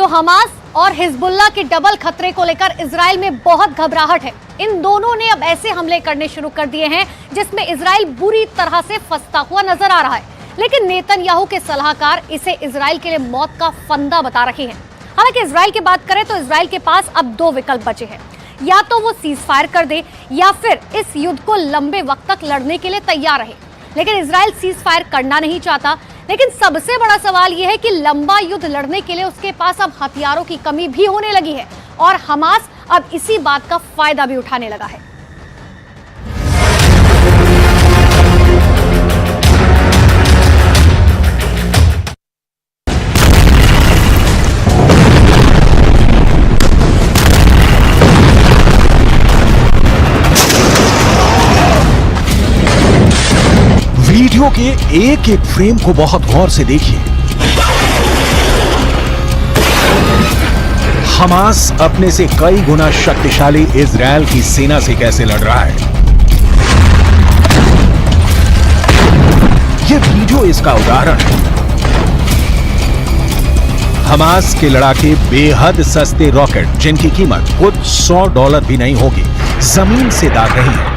तो हमास और हिजबुल्लाह के डबल खतरे को लेकर इजराइल में बहुत घबराहट है। इन दोनों ने अब ऐसे हमले करने शुरू कर दिए हैं जिसमें इजराइल बुरी तरह से फंसता हुआ नजर आ रहा है। लेकिन नेतन्याहू के सलाहकार इसे इजराइल के लिए मौत का फंदा बता रहे हैं। हालांकि इजराइल की बात करें तो इजराइल के पास अब दो विकल्प बचे हैं, या तो वो सीज फायर कर दे या फिर इस युद्ध को लंबे वक्त तक लड़ने के लिए तैयार रहे। लेकिन इजराइल सीज फायर करना नहीं चाहता। लेकिन सबसे बड़ा सवाल यह है कि लंबा युद्ध लड़ने के लिए उसके पास अब हथियारों की कमी भी होने लगी है और हमास अब इसी बात का फायदा भी उठाने लगा है। वीडियो के एक एक फ्रेम को बहुत गौर से देखिए। हमास अपने से कई गुना शक्तिशाली इजरायल की सेना से कैसे लड़ रहा है। यह वीडियो इसका उदाहरण है। हमास के लड़ाके बेहद सस्ते रॉकेट, जिनकी कीमत खुद $100 भी नहीं होगी, जमीन से दाग रही है।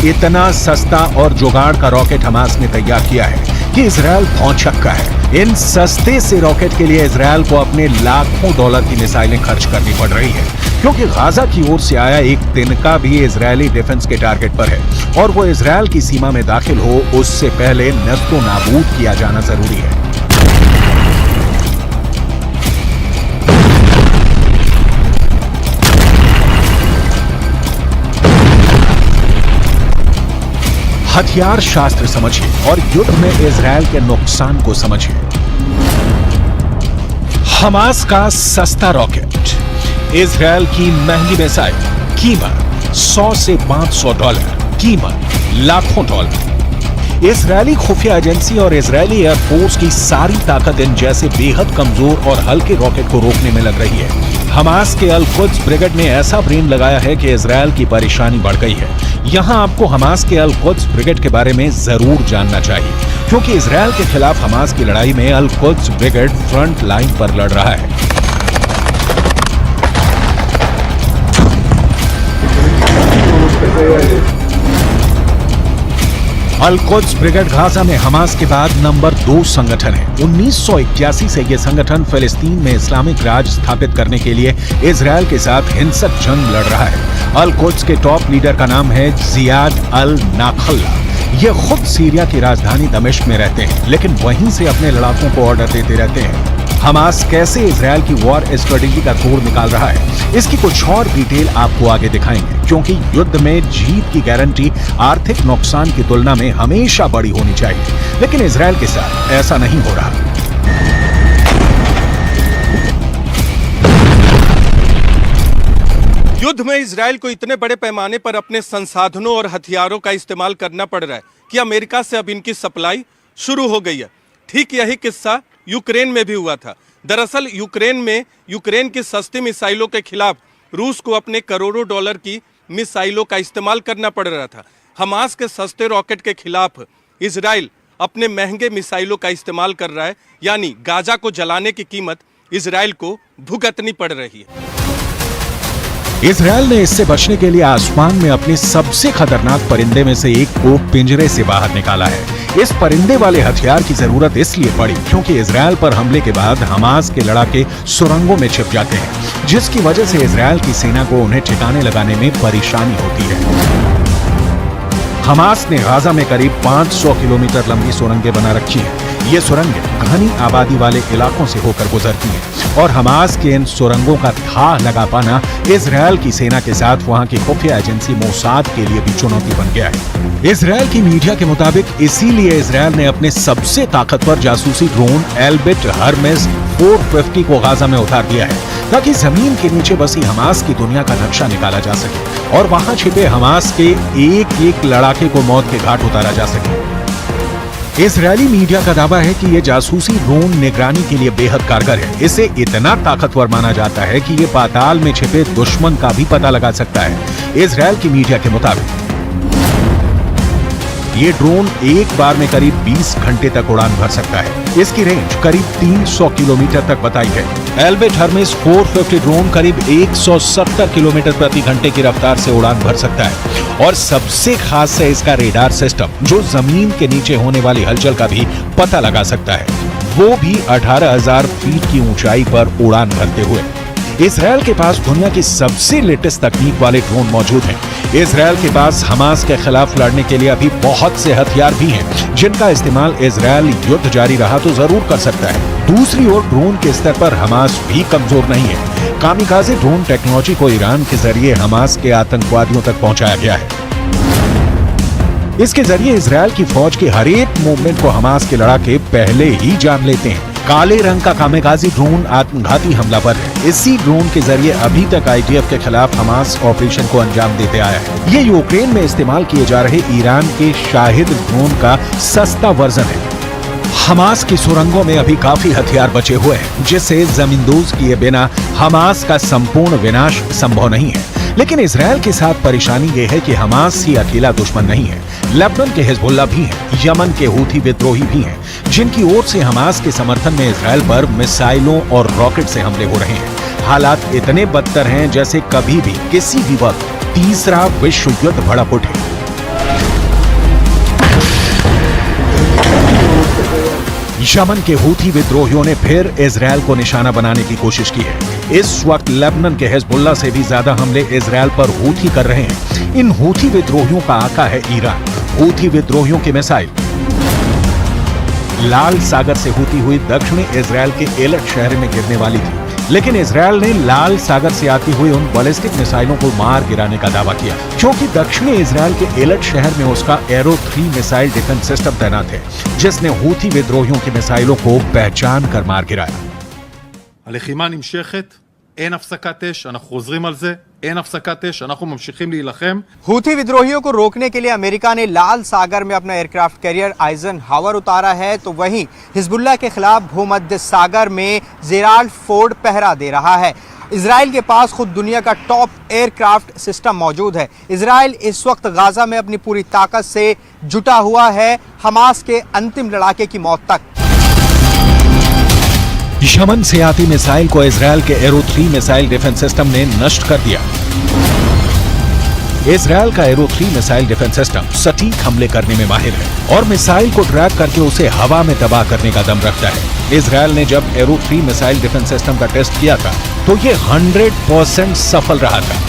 इतना सस्ता और जुगाड़ का रॉकेट हमास ने तैयार किया है कि इजरायल भौंचक्का है। इन सस्ते से रॉकेट के लिए इजरायल को अपने लाखों डॉलर की मिसाइलें खर्च करनी पड़ रही है, क्योंकि गाजा की ओर से आया एक तिनका भी इजरायली डिफेंस के टारगेट पर है और वो इजरायल की सीमा में दाखिल हो उससे पहले नष्टो नाबूद किया जाना जरूरी है। हथियार शास्त्र समझिए और युद्ध में इजरायल के नुकसान को समझिए। हमास का सस्ता रॉकेट, इजरायल की महंगी मिसाइल, कीमत $100 से $500, कीमत लाखों $। इजरायली खुफिया एजेंसी और इजरायली एयरफोर्स की सारी ताकत इन जैसे बेहद कमजोर और हल्के रॉकेट को रोकने में लग रही है। हमास के अल कुद्स ब्रिगेड ने ऐसा ब्रेन लगाया है कि इजरायल की परेशानी बढ़ गई है। यहां आपको हमास के अल कुद्स ब्रिगेड के बारे में जरूर जानना चाहिए, क्योंकि इजरायल के खिलाफ हमास की लड़ाई में अल कुद्स ब्रिगेड फ्रंट लाइन पर लड़ रहा है। अल कुद्स ब्रिगेड गाजा में हमास के बाद नंबर 2 संगठन है। 1981 से यह संगठन फिलिस्तीन में इस्लामिक राज स्थापित करने के लिए इजरायल के साथ हिंसक जंग लड़ रहा है। अल कुद्स के टॉप लीडर का नाम है जियाद अल नाखल्ला। ये खुद सीरिया की राजधानी दमिश्क में रहते हैं, लेकिन वहीं से अपने लड़ाकों को ऑर्डर देते रहते हैं। हमास कैसे इजरायल की वॉर स्ट्रेटेजी का तोड़ निकाल रहा है, इसकी कुछ और डिटेल आपको आगे दिखाएंगे, क्योंकि युद्ध में जीत की गारंटी आर्थिक नुकसान की तुलना में हमेशा बड़ी होनी चाहिए। लेकिन इजरायल के साथ ऐसा नहीं हो रहा। युद्ध में इजरायल को इतने बड़े पैमाने पर अपने संसाधनों और हथियारों का इस्तेमाल करना पड़ रहा है कि अमेरिका से अब इनकी सप्लाई शुरू हो गई है। ठीक यही किस्सा यूक्रेन में भी हुआ था। दरअसल यूक्रेन की सस्ती मिसाइलों के खिलाफ रूस को अपने करोड़ों डॉलर की मिसाइलों का इस्तेमाल करना पड़ रहा था। हमास के सस्ते रॉकेट के खिलाफ इजराइल अपने महंगे मिसाइलों का इस्तेमाल कर रहा है, यानी गाजा को जलाने की कीमत इजराइल को भुगतनी पड़ रही है। इजरायल ने इससे बचने के लिए आसमान में अपने सबसे खतरनाक परिंदे में से एक को पिंजरे से बाहर निकाला है। इस परिंदे वाले हथियार की जरूरत इसलिए पड़ी क्योंकि इजरायल पर हमले के बाद हमास के लड़ाके सुरंगों में छिप जाते हैं, जिसकी वजह से इजरायल की सेना को उन्हें ठिकाने लगाने में परेशानी होती है। हमास ने गाजा में करीब 500 किलोमीटर लंबी सुरंगें बना रखी हैं। ये सुरंगें घनी आबादी वाले इलाकों से होकर गुजरती हैं और हमास के इन सुरंगों का था लगा पाना इजरायल की सेना के साथ वहां की खुफिया एजेंसी मोसाद के लिए भी चुनौती बन गया है। इजरायल की मीडिया के मुताबिक इसीलिए इजरायल ने अपने सबसे ताकतवर जासूसी ड्रोन एल्बिट हर्मेस 450 को गाजा में उतार दिया है, ताकि जमीन के नीचे बसी हमास की दुनिया का नक्शा निकाला जा सके और वहां छिपे हमास के एक एक लड़ाके को मौत के घाट उतारा जा सके। इजरायली मीडिया का दावा है कि ये जासूसी ड्रोन निगरानी के लिए बेहद कारगर है। इसे इतना ताकतवर माना जाता है कि ये पाताल में छिपे दुश्मन का भी पता लगा सकता है। इजरायल की मीडिया के मुताबिक ये ड्रोन एक बार में करीब 20 घंटे तक उड़ान भर सकता है। इसकी रेंज करीब 300 किलोमीटर तक बताई है। एल्बिट हर्मेस 450 ड्रोन करीब 170 किलोमीटर प्रति घंटे की रफ्तार से उड़ान भर सकता है और सबसे खास है इसका रेडार सिस्टम, जो जमीन के नीचे होने वाली हलचल का भी पता लगा सकता है, वो भी 18,000 फीट की ऊंचाई पर उड़ान भरते हुए। इजरायल के पास दुनिया की सबसे लेटेस्ट तकनीक वाले ड्रोन मौजूद हैं। इजरायल के पास हमास के खिलाफ लड़ने के लिए अभी बहुत से हथियार भी हैं, जिनका इस्तेमाल इजरायल युद्ध जारी रहा तो जरूर कर सकता है। दूसरी ओर ड्रोन के स्तर पर हमास भी कमजोर नहीं है। कामिकाज़े ड्रोन टेक्नोलॉजी को ईरान के जरिए हमास के आतंकवादियों तक पहुंचाया गया है। इसके जरिए इजरायल की फौज के हर एक मूवमेंट को हमास के लड़ाके पहले ही जान लेते हैं। काले रंग का कामिकाज़ी ड्रोन आत्मघाती हमलावर है। इसी ड्रोन के जरिए अभी तक आईडीएफ के खिलाफ हमास ऑपरेशन को अंजाम देते आया है। ये यूक्रेन में इस्तेमाल किए जा रहे ईरान के शाहिद ड्रोन का सस्ता वर्जन है। हमास की सुरंगों में अभी काफी हथियार बचे हुए हैं, जिसे जमींदोज किए बिना हमास का संपूर्ण विनाश संभव नहीं है। लेकिन इजरायल के साथ परेशानी यह है कि हमास ही अकेला दुश्मन नहीं है। लेबनान के हिजबुल्लाह भी हैं, यमन के हूथी विद्रोही भी हैं, जिनकी ओर से हमास के समर्थन में इजरायल पर मिसाइलों और रॉकेट से हमले हो रहे हैं। हालात इतने बदतर हैं जैसे कभी भी किसी भी वक्त तीसरा विश्व युद्ध भड़क उठे। यमन के हूथी विद्रोहियों ने फिर इजरायल को निशाना बनाने की कोशिश की है। इस वक्त लेबनान के हिजबुल्लाह से भी ज्यादा हमले इजरायल पर हूथी कर रहे हैं। इन हूथी विद्रोहियों का आका है ईरान। हूथी विद्रोहियों की मिसाइल लाल सागर से होती हुई दक्षिणी इजरायल के एलट शहर में गिरने वाली थी, लेकिन इजरायल ने लाल सागर से आती हुई उन बैलिस्टिक मिसाइलों को मार गिराने का दावा किया, क्योंकि दक्षिणी इजरायल के एलट शहर में उसका एरो 3 मिसाइल डिफेंस सिस्टम तैनात है, जिसने हूथी विद्रोहियों की मिसाइलों को पहचान कर मार गिराया। הלחימה נמשכת, אין הפסקת אש, אנחנו חוזרים על זה, אין הפסקת אש, אנחנו ממשיכים להילחם. हूथी विद्रोहियों को रोकने के लिए अमेरिका ने लाल सागर में अपना एयरक्राफ्ट कैरियर आइजनहावर उतारा है, तो वहीं हिजबुल्लाह के खिलाफ भूमध्य सागर में जेराल्ड फोर्ड पहरा दे रहा है। इजराइल के पास खुद दुनिया का टॉप एयरक्राफ्ट सिस्टम मौजूद है। इजराइल इस वक्त गाजा में अपनी पूरी ताकत से जुटा हुआ है हमास के अंतिम लड़ाके की मौत तक। यमन से आती मिसाइल को इजरायल के एरो 3 मिसाइल डिफेंस सिस्टम ने नष्ट कर दिया। इजरायल का एरो 3 मिसाइल डिफेंस सिस्टम सटीक हमले करने में माहिर है और मिसाइल को ट्रैक करके उसे हवा में तबाह करने का दम रखता है। इजरायल ने जब एरो 3 मिसाइल डिफेंस सिस्टम का टेस्ट किया था तो ये 100% सफल रहा था।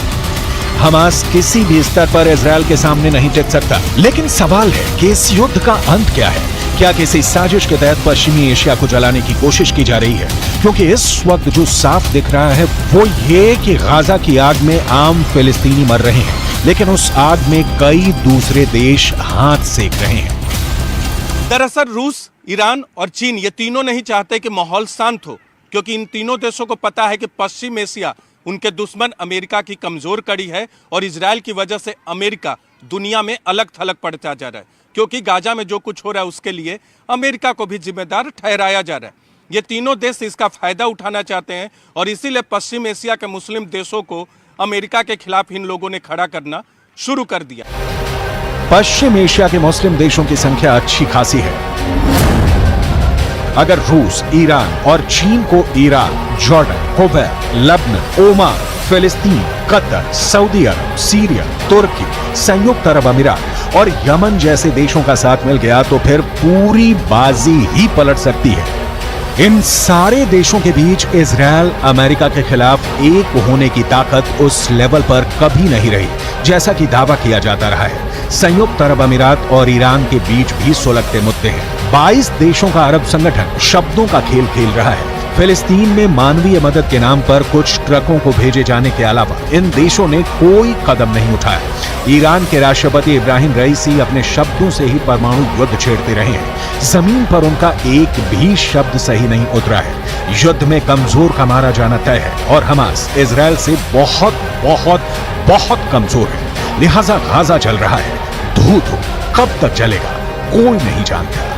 हमास किसी भी स्तर पर इजरायल के सामने नहीं टिक सकता। लेकिन सवाल है कि इस युद्ध का अंत क्या है? क्या किसी साजिश के तहत पश्चिमी एशिया को जलाने की कोशिश की जा रही है? क्योंकि इस वक्त जो साफ दिख रहा है वो ये कि गाजा की आग में आम फिलिस्तीनी मर रहे हैं, लेकिन उस आग में कई दूसरे देश हाथ सेक रहे हैं। दरअसल रूस, ईरान और चीन ये तीनों नहीं चाहते कि माहौल शांत हो, क्योंकि इन तीनों देशों को पता है कि पश्चिम एशिया उनके दुश्मन अमेरिका की कमजोर कड़ी है और इजरायल की वजह से अमेरिका दुनिया में अलग थलग पड़ता जा रहा है, क्योंकि गाजा में जो कुछ हो रहा है उसके लिए अमेरिका को भी जिम्मेदार ठहराया जा रहा है। ये तीनों देश इसका फायदा उठाना चाहते हैं और इसीलिए पश्चिम एशिया के मुस्लिम देशों को अमेरिका के खिलाफ इन लोगों ने खड़ा करना शुरू कर दिया। पश्चिम एशिया के मुस्लिम देशों की संख्या अच्छी खासी है। अगर रूस, ईरान और चीन को Iran, Jordan, Kuwait, Lebanon, Oman, फिलिस्तीन, कतर, सऊदी अरब, सीरिया, तुर्की, संयुक्त अरब अमीरात और यमन जैसे देशों का साथ मिल गया तो फिर पूरी बाजी ही पलट सकती है। इन सारे देशों के बीच इजरायल अमेरिका के खिलाफ एक होने की ताकत उस लेवल पर कभी नहीं रही, जैसा कि दावा किया जाता रहा है। संयुक्त अरब अमीरात और ईरान के बीच भी सुलगते मुद्दे हैं। 22 देशों का अरब संगठन शब्दों का खेल खेल रहा है। फिलिस्तीन में मानवीय मदद के नाम पर कुछ ट्रकों को भेजे जाने के अलावा इन देशों ने कोई कदम नहीं उठाया। ईरान के राष्ट्रपति इब्राहिम रईसी अपने शब्दों से ही परमाणु युद्ध छेड़ते रहे हैं। जमीन पर उनका एक भी शब्द सही नहीं उतरा है। युद्ध में कमजोर का मारा जाना तय है और हमास इजरायल से बहुत बहुत बहुत कमजोर है। लिहाजा गाजा चल रहा है। धू कब तक चलेगा कोई नहीं जानता।